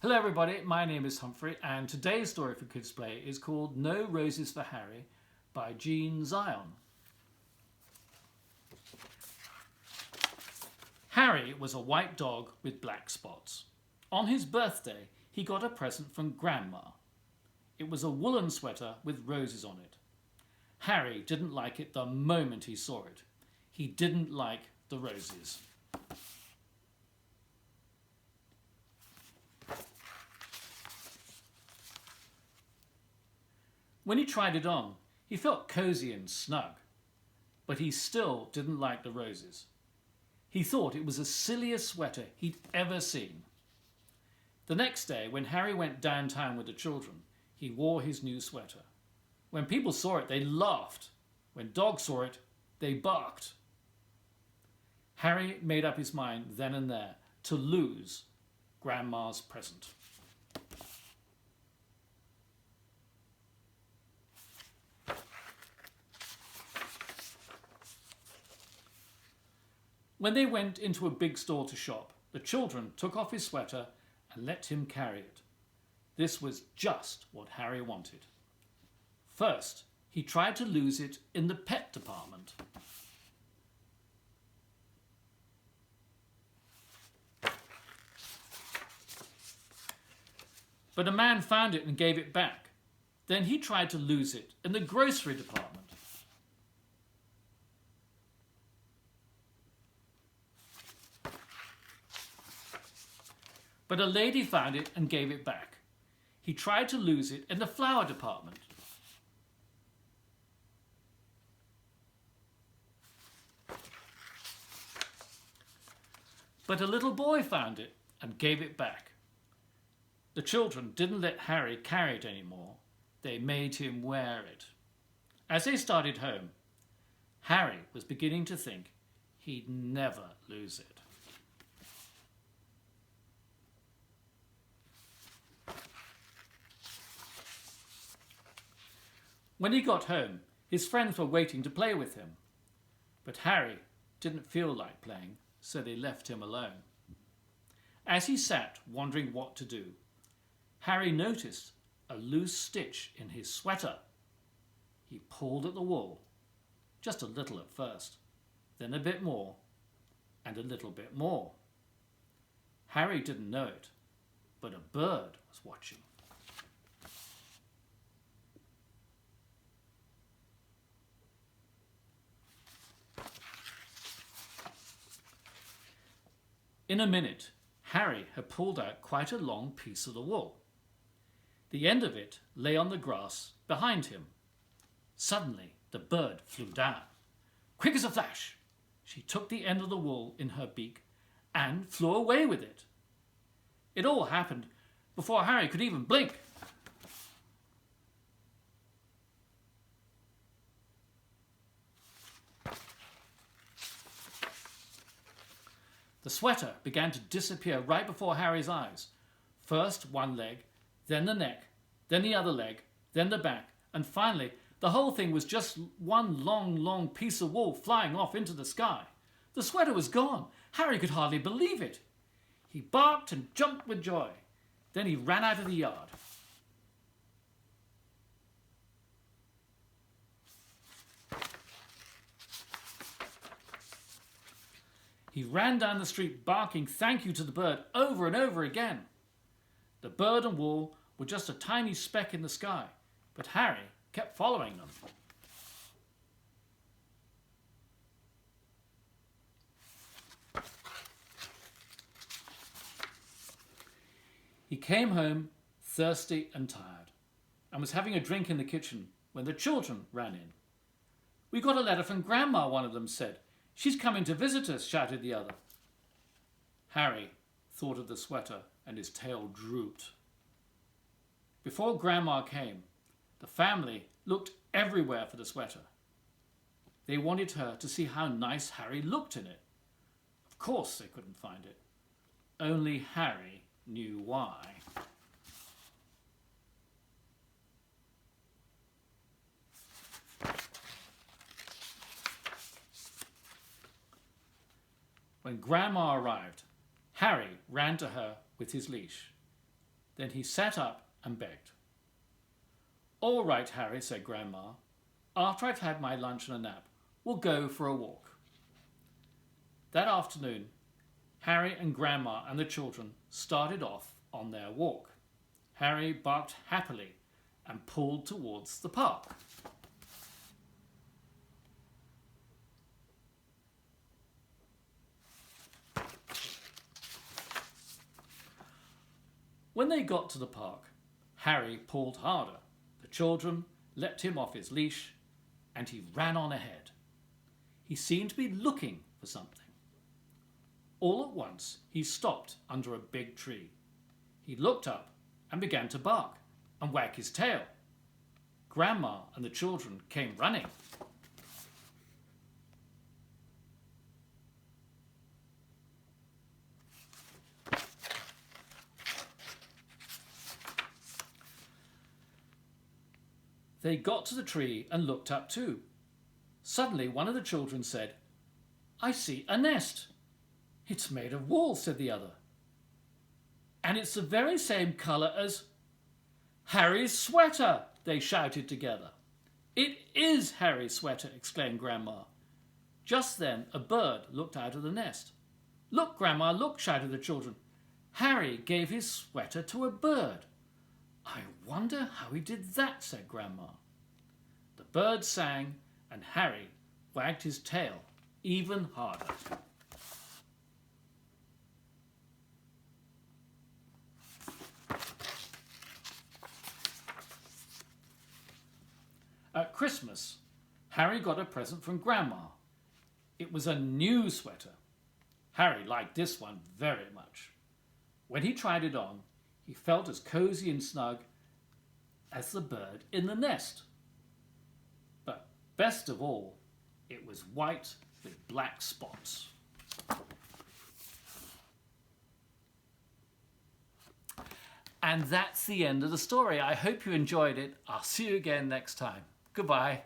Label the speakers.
Speaker 1: Hello everybody, my name is Humphrey and today's story for Kids Play is called No Roses for Harry by Jean Zion. Harry was a white dog with black spots. On his birthday, he got a present from Grandma. It was a woolen sweater with roses on it. Harry didn't like it the moment he saw it. He didn't like the roses. When he tried it on, he felt cozy and snug, but he still didn't like the roses. He thought it was the silliest sweater he'd ever seen. The next day, when Harry went downtown with the children, he wore his new sweater. When people saw it, they laughed. When dogs saw it, they barked. Harry made up his mind then and there to lose Grandma's present. When they went into a big store to shop, the children took off his sweater and let him carry it. This was just what Harry wanted. First, he tried to lose it in the pet department. But a man found it and gave it back. Then he tried to lose it in the grocery department. But a lady found it and gave it back. He tried to lose it in the flower department. But a little boy found it and gave it back. The children didn't let Harry carry it anymore. They made him wear it. As they started home, Harry was beginning to think he'd never lose it. When he got home, his friends were waiting to play with him. But Harry didn't feel like playing, so they left him alone. As he sat wondering what to do, Harry noticed a loose stitch in his sweater. He pulled at the wool, just a little at first, then a bit more, and a little bit more. Harry didn't know it, but a bird was watching. In a minute, Harry had pulled out quite a long piece of the wool. The end of it lay on the grass behind him. Suddenly, the bird flew down. Quick as a flash, she took the end of the wool in her beak and flew away with it. It all happened before Harry could even blink. The sweater began to disappear right before Harry's eyes. First one leg, then the neck, then the other leg, then the back, and finally the whole thing was just one long piece of wool flying off into the sky. The sweater was gone. Harry could hardly believe it. He barked and jumped with joy. Then he ran out of the yard. He ran down the street barking thank you to the bird over and over again. The bird and wool were just a tiny speck in the sky, but Harry kept following them. He came home thirsty and tired and was having a drink in the kitchen when the children ran in. "We got a letter from Grandma," one of them said. "She's coming to visit us," shouted the other. Harry thought of the sweater and his tail drooped. Before Grandma came, the family looked everywhere for the sweater. They wanted her to see how nice Harry looked in it. Of course they couldn't find it. Only Harry knew why. When Grandma arrived, Harry ran to her with his leash. Then he sat up and begged. "All right, Harry," said Grandma. "After I've had my lunch and a nap, we'll go for a walk." That afternoon, Harry and Grandma and the children started off on their walk. Harry barked happily and pulled towards the park. When they got to the park, Harry pulled harder. The children let him off his leash and he ran on ahead. He seemed to be looking for something. All at once, he stopped under a big tree. He looked up and began to bark and wag his tail. Grandma and the children came running. They got to the tree and looked up too. Suddenly, one of the children said, "I see a nest." "It's made of wool," said the other. "And it's the very same colour as Harry's sweater," they shouted together. "It is Harry's sweater," exclaimed Grandma. Just then, a bird looked out of the nest. "Look, Grandma, look," shouted the children. "Harry gave his sweater to a bird." "I wonder how he did that," said Grandma. The bird sang and Harry wagged his tail even harder. At Christmas, Harry got a present from Grandma. It was a new sweater. Harry liked this one very much. When he tried it on, he felt as cosy and snug as the bird in the nest. But best of all, it was white with black spots. And that's the end of the story. I hope you enjoyed it. I'll see you again next time. Goodbye.